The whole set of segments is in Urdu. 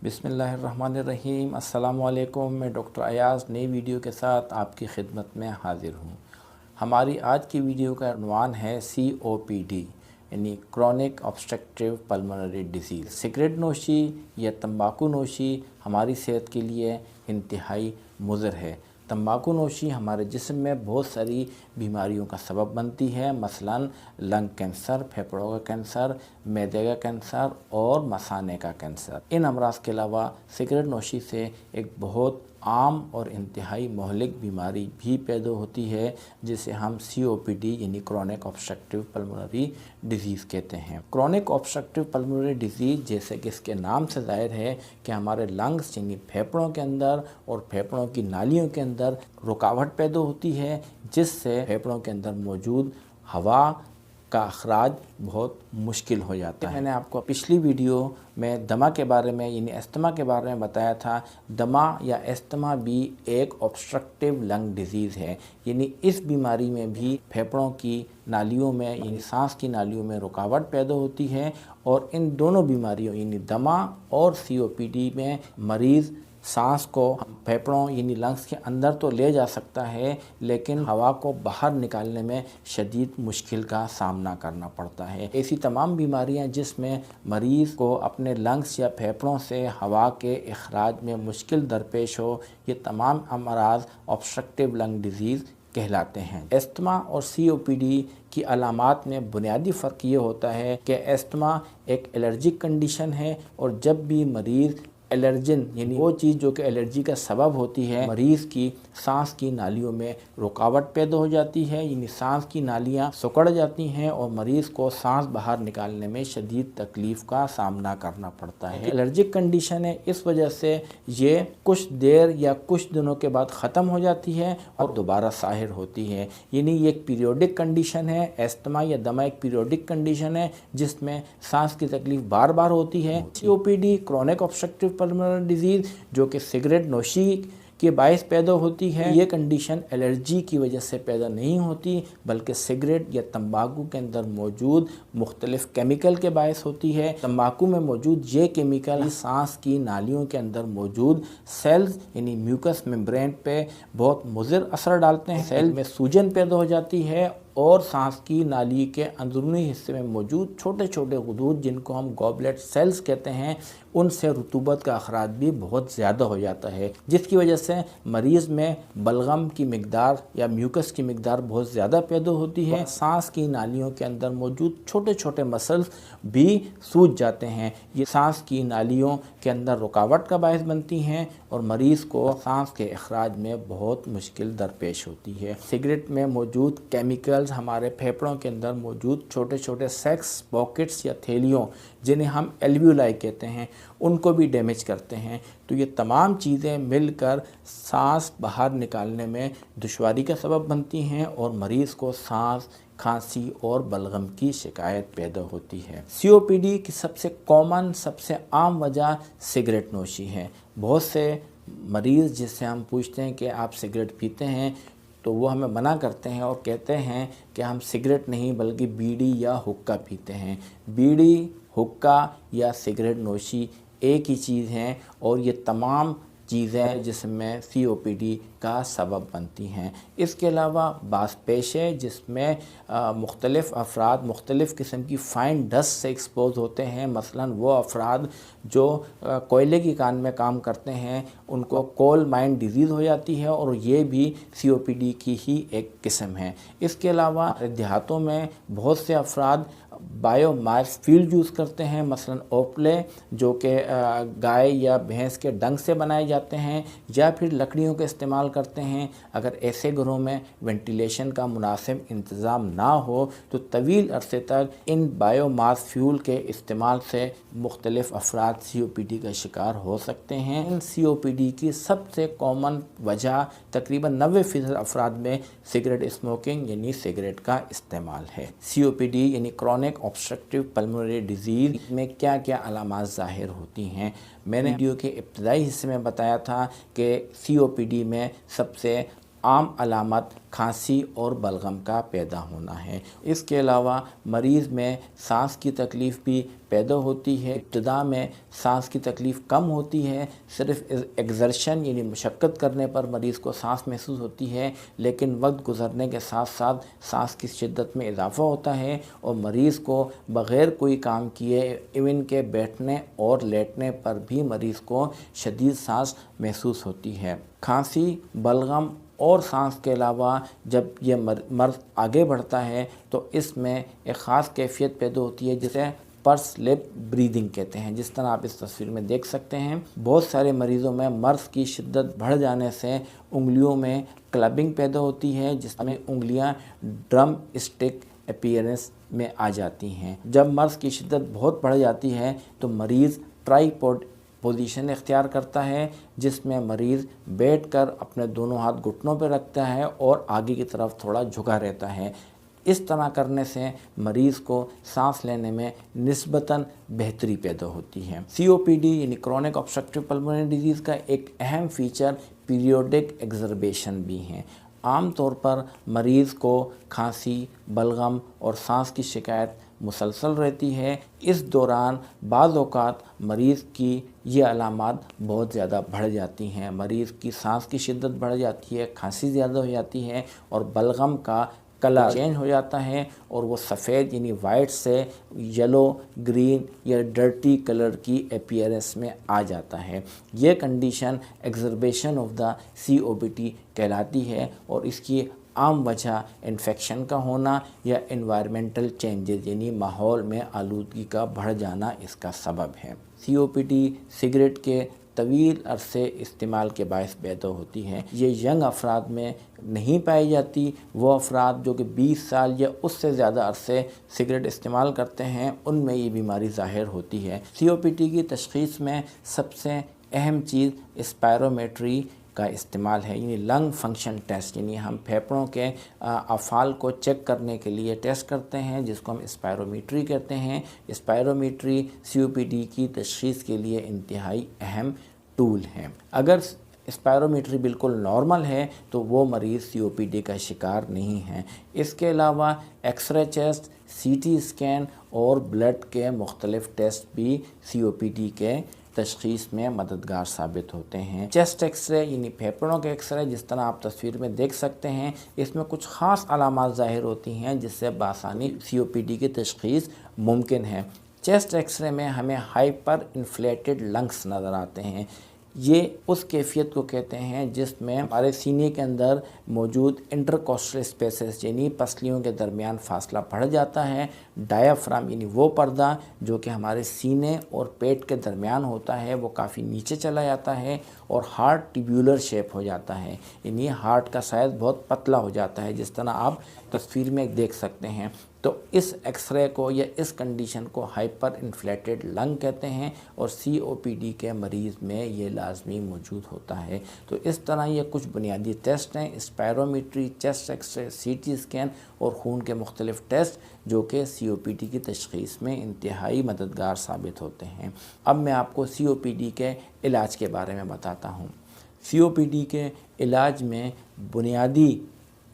بسم اللہ الرحمن الرحیم۔ السلام علیکم، میں ڈاکٹر ایاز نئی ویڈیو کے ساتھ آپ کی خدمت میں حاضر ہوں۔ ہماری آج کی ویڈیو کا عنوان ہے COPD یعنی chronic obstructive pulmonary disease۔ Cigarette نوشی یا تمباکو نوشی ہماری صحت کے لیے انتہائی مضر ہے۔ تمباکو نوشی ہمارے جسم میں بہت ساری بیماریوں کا سبب بنتی ہے، مثلاً لنگ کینسر، پھیپھڑوں کا کینسر، معدے کا کینسر اور مثانے کا کینسر۔ ان امراض کے علاوہ سگریٹ نوشی سے ایک بہت عام اور انتہائی مہلک بیماری بھی پیدا ہوتی ہے جسے ہم COPD یعنی کرونک obstructive pulmonary disease کہتے ہیں۔ کرونک obstructive pulmonary disease جیسے کہ اس کے نام سے ظاہر ہے کہ ہمارے لنگس یعنی پھیپھڑوں کے اندر اور پھیپھڑوں کی نالیوں کے اندر رکاوٹ پیدا ہوتی ہے، جس سے پھیپھڑوں کے اندر موجود ہوا کا اخراج بہت مشکل ہو جاتا ہے۔ میں نے آپ کو پچھلی ویڈیو میں دمہ کے بارے میں یعنی استھما کے بارے میں بتایا تھا۔ دمہ یا استھما بھی ایک obstructive lung disease ہے، یعنی اس بیماری میں بھی پھیپھڑوں کی نالیوں میں یعنی سانس کی نالیوں میں رکاوٹ پیدا ہوتی ہے، اور ان دونوں بیماریوں یعنی دمہ اور COPD میں مریض سانس کو پھیپھڑوں یعنی لنگس کے اندر تو لے جا سکتا ہے، لیکن ہوا کو باہر نکالنے میں شدید مشکل کا سامنا کرنا پڑتا ہے۔ ایسی تمام بیماریاں جس میں مریض کو اپنے لنگس یا پھیپھڑوں سے ہوا کے اخراج میں مشکل درپیش ہو، یہ تمام امراض obstructive lung disease کہلاتے ہیں۔ استھما اور COPD کی علامات میں بنیادی فرق یہ ہوتا ہے کہ استھما ایک الرجک کنڈیشن ہے، اور جب بھی مریض الرجن یعنی وہ چیز جو کہ الرجی کا سبب ہوتی ہے، مریض کی سانس کی نالیوں میں رکاوٹ پیدا ہو جاتی ہے، یعنی سانس کی نالیاں سکڑ جاتی ہیں اور مریض کو سانس باہر نکالنے میں شدید تکلیف کا سامنا کرنا پڑتا ہے۔ الرجک کنڈیشن ہے، اس وجہ سے یہ کچھ دیر یا کچھ دنوں کے بعد ختم ہو جاتی ہے اور دوبارہ ظاہر ہوتی ہے، یعنی یہ ایک پیریوڈک کنڈیشن ہے۔ استھما یا دمہ ایک پیریوڈک کنڈیشن ہے جس میں سانس کی تکلیف بار بار ہوتی ہے۔ COPD chronic obstructive pulmonary disease جو کہ سگریٹ نوشی کے باعث پیدا ہوتی ہے، یہ کنڈیشن الرجی کی وجہ سے پیدا نہیں ہوتی، بلکہ سگریٹ یا تمباکو کے اندر موجود مختلف کیمیکل کے باعث ہوتی ہے۔ تمباکو میں موجود یہ کیمیکل سانس کی نالیوں کے اندر موجود سیلز یعنی میوکس ممبرین پہ بہت مضر اثر ڈالتے ہیں۔ سیل میں سوجن پیدا ہو جاتی ہے اور سانس کی نالی کے اندرونی حصے میں موجود چھوٹے چھوٹے غدود جن کو ہم گوبلیٹ سیلز کہتے ہیں، ان سے رطوبت کا اخراج بھی بہت زیادہ ہو جاتا ہے، جس کی وجہ سے مریض میں بلغم کی مقدار یا میوکس کی مقدار بہت زیادہ پیدا ہوتی ہے۔ سانس کی نالیوں کے اندر موجود چھوٹے چھوٹے مسلز بھی سوج جاتے ہیں، یہ سانس کی نالیوں کے اندر رکاوٹ کا باعث بنتی ہیں اور مریض کو سانس کے اخراج میں بہت مشکل درپیش ہوتی ہے۔ سگریٹ میں موجود کیمیکلز ہمارے پھیپھڑوں کے اندر موجود چھوٹے چھوٹے سیکس پاکٹس یا تھیلیوں جنہیں ہم ایلویولائی کہتے ہیں، ان کو بھی ڈیمیج کرتے ہیں، تو یہ تمام چیزیں مل کر سانس باہر نکالنے میں دشواری کا سبب بنتی ہیں اور مریض کو سانس، کھانسی اور بلغم کی شکایت پیدا ہوتی ہے۔ COPD کی سب سے کامن، سب سے عام وجہ سگریٹ نوشی ہے۔ بہت سے مریض جس سے ہم پوچھتے ہیں کہ آپ سگریٹ پیتے ہیں تو وہ ہمیں منع کرتے ہیں اور کہتے ہیں کہ ہم سگریٹ نہیں بلکہ بیڑی یا حقہ پیتے ہیں۔ بیڑی، حقہ یا سگریٹ نوشی ایک ہی چیز ہیں، اور یہ تمام چیزیں جس میں COPD کا سبب بنتی ہیں۔ اس کے علاوہ بعض پیشے جس میں مختلف افراد مختلف قسم کی فائن ڈسٹ سے ایکسپوز ہوتے ہیں، مثلاً وہ افراد جو کوئلے کی کان میں کام کرتے ہیں ان کو کول مائن ڈیزیز ہو جاتی ہے، اور یہ بھی COPD کی ہی ایک قسم ہے۔ اس کے علاوہ دیہاتوں میں بہت سے افراد بایو ماس فیول یوز کرتے ہیں، مثلاً اوپلے جو کہ گائے یا بھینس کے ڈنگ سے بنائے جاتے ہیں، یا پھر لکڑیوں کا استعمال کرتے ہیں۔ اگر ایسے گھروں میں وینٹیلیشن کا مناسب انتظام نہ ہو تو طویل عرصے تک ان بایو ماس فیول کے استعمال سے مختلف افراد COPD کا شکار ہو سکتے ہیں۔ ان COPD کی سب سے کامن وجہ تقریباً 90% افراد میں سگریٹ اسموکنگ یعنی سگریٹ کا استعمال ہے۔ COPD یعنی کرونک obstructive pulmonary disease میں کیا کیا علامات ظاہر ہوتی ہیں؟ میں نے ویڈیو کے ابتدائی حصے میں بتایا تھا کہ COPD میں سب سے عام علامت کھانسی اور بلغم کا پیدا ہونا ہے۔ اس کے علاوہ مریض میں سانس کی تکلیف بھی پیدا ہوتی ہے۔ ابتدا میں سانس کی تکلیف کم ہوتی ہے، صرف ایگزرشن یعنی مشقت کرنے پر مریض کو سانس محسوس ہوتی ہے، لیکن وقت گزرنے کے ساتھ ساتھ سانس کی شدت میں اضافہ ہوتا ہے اور مریض کو بغیر کوئی کام کیے ایون کہ بیٹھنے اور لیٹنے پر بھی مریض کو شدید سانس محسوس ہوتی ہے۔ کھانسی، بلغم اور سانس کے علاوہ جب یہ مرض آگے بڑھتا ہے تو اس میں ایک خاص کیفیت پیدا ہوتی ہے جسے پرس لپ بریدنگ کہتے ہیں، جس طرح آپ اس تصویر میں دیکھ سکتے ہیں۔ بہت سارے مریضوں میں مرض کی شدت بڑھ جانے سے انگلیوں میں کلبنگ پیدا ہوتی ہے، جس میں انگلیاں ڈرم اسٹک اپیئرنس میں آ جاتی ہیں۔ جب مرض کی شدت بہت بڑھ جاتی ہے تو مریض ٹرائیپوڈ پوزیشن اختیار کرتا ہے، جس میں مریض بیٹھ کر اپنے دونوں ہاتھ گھٹنوں پہ رکھتا ہے اور آگے کی طرف تھوڑا جھکا رہتا ہے۔ اس طرح کرنے سے مریض کو سانس لینے میں نسبتاً بہتری پیدا ہوتی ہے۔ COPD یعنی کرونک obstructive pulmonary ڈیزیز کا ایک اہم فیچر پیریوڈک ایگزربیشن بھی ہیں۔ عام طور پر مریض کو کھانسی، بلغم اور سانس کی شکایت مسلسل رہتی ہے۔ اس دوران بعض اوقات مریض کی یہ علامات بہت زیادہ بڑھ جاتی ہیں، مریض کی سانس کی شدت بڑھ جاتی ہے، کھانسی زیادہ ہو جاتی ہے اور بلغم کا کلر چینج ہو جاتا ہے اور وہ سفید یعنی وائٹ سے یلو، گرین یا ڈرٹی کلر کی اپیئرنس میں آ جاتا ہے۔ یہ کنڈیشن ایگزربیشن آف دا COPD کہلاتی ہے اور اس کی عام وجہ انفیکشن کا ہونا یا انوائرمنٹل چینجز یعنی ماحول میں آلودگی کا بڑھ جانا اس کا سبب ہے۔ COPD سگریٹ کے طویل عرصے استعمال کے باعث پیدا ہوتی ہے۔ یہ ینگ افراد میں نہیں پائی جاتی۔ وہ افراد جو کہ 20 سال یا اس سے زیادہ عرصے سگریٹ استعمال کرتے ہیں ان میں یہ بیماری ظاہر ہوتی ہے۔ COPD کی تشخیص میں سب سے اہم چیز اسپائرومیٹری کا استعمال ہے، یعنی لنگ فنکشن ٹیسٹ، یعنی ہم پھیپھڑوں کے افعال کو چیک کرنے کے لیے ٹیسٹ کرتے ہیں جس کو ہم اسپائرومیٹری کہتے ہیں۔ اسپائرومیٹری COPD کی تشخیص کے لیے انتہائی اہم ٹول ہے۔ اگر اسپائرومیٹری بالکل نارمل ہے تو وہ مریض COPD کا شکار نہیں ہیں۔ اس کے علاوہ X ray chest, CT scan اور بلڈ کے مختلف ٹیسٹ بھی COPD کے تشخیص میں مددگار ثابت ہوتے ہیں۔ چیسٹ ایکس رے یعنی پھیپھڑوں کے ایکس رے، جس طرح آپ تصویر میں دیکھ سکتے ہیں، اس میں کچھ خاص علامات ظاہر ہوتی ہیں جس سے بآسانی COPD کی تشخیص ممکن ہے۔ چیسٹ ایکس رے میں ہمیں ہائپر انفلیٹڈ لنگس نظر آتے ہیں۔ یہ اس کیفیت کو کہتے ہیں جس میں ہمارے سینے کے اندر موجود انٹرکوسٹل اسپیسز یعنی پسلیوں کے درمیان فاصلہ بڑھ جاتا ہے۔ ڈایافرام یعنی وہ پردہ جو کہ ہمارے سینے اور پیٹ کے درمیان ہوتا ہے وہ کافی نیچے چلا جاتا ہے اور ہارٹ ٹیبیولر شیپ ہو جاتا ہے، یعنی ہارٹ کا سائز بہت پتلا ہو جاتا ہے جس طرح آپ تصویر میں دیکھ سکتے ہیں۔ تو اس ایکس رے کو یا اس کنڈیشن کو ہائپر انفلیٹڈ لنگ کہتے ہیں اور COPD کے مریض میں یہ لازمی موجود ہوتا ہے۔ تو اس طرح یہ کچھ بنیادی ٹیسٹ ہیں، spirometry, chest X ray, CT scan اور خون کے مختلف ٹیسٹ جو کہ COPD کی تشخیص میں انتہائی مددگار ثابت ہوتے ہیں۔ اب میں آپ کو COPD کے علاج کے بارے میں بتاتا ہوں۔ COPD کے علاج میں بنیادی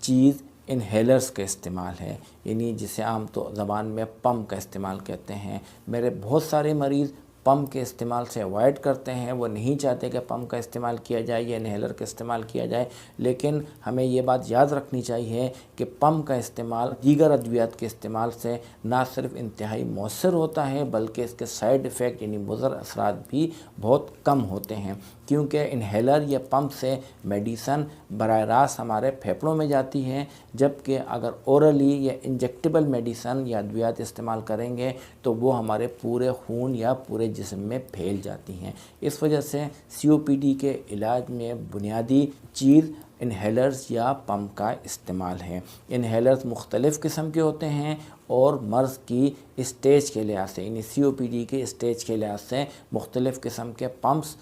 چیز انہیلرز کا استعمال ہے، یعنی جسے عام زبان میں پمپ کا استعمال کہتے ہیں۔ میرے بہت سارے مریض پمپ کے استعمال سے اوائڈ کرتے ہیں، وہ نہیں چاہتے کہ پمپ کا استعمال کیا جائے یا انہیلر کا استعمال کیا جائے، لیکن ہمیں یہ بات یاد رکھنی چاہیے کہ پمپ کا استعمال دیگر ادویات کے استعمال سے نہ صرف انتہائی مؤثر ہوتا ہے بلکہ اس کے سائیڈ ایفیکٹ یعنی مضر اثرات بھی بہت کم ہوتے ہیں، کیونکہ انہیلر یا پمپ سے میڈیسن براہ راست ہمارے پھیپھڑوں میں جاتی ہے، جبکہ اگر اورلی یا انجیکٹیبل میڈیسن یا ادویات استعمال کریں گے تو وہ ہمارے پورے خون یا پورے جسم میں پھیل جاتی ہیں۔ اس وجہ سے COPD کے علاج میں بنیادی چیز انہیلرز یا پمپ کا استعمال ہے۔ انہیلرز مختلف قسم کے ہوتے ہیں اور مرض کی اسٹیج کے لحاظ سے یعنی COPD کے اسٹیج کے لحاظ سے مختلف قسم کے پمپس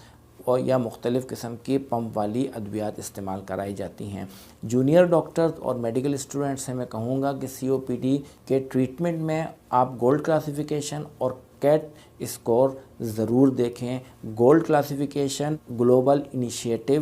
اور یا مختلف قسم کی پمپ والی ادویات استعمال کرائی جاتی ہیں۔ جونیئر ڈاکٹرز اور میڈیکل اسٹوڈنٹس سے میں کہوں گا کہ COPD کے ٹریٹمنٹ میں آپ گولڈ کلاسیفیکیشن اور کیٹ اسکور ضرور دیکھیں۔ Gold classification global initiative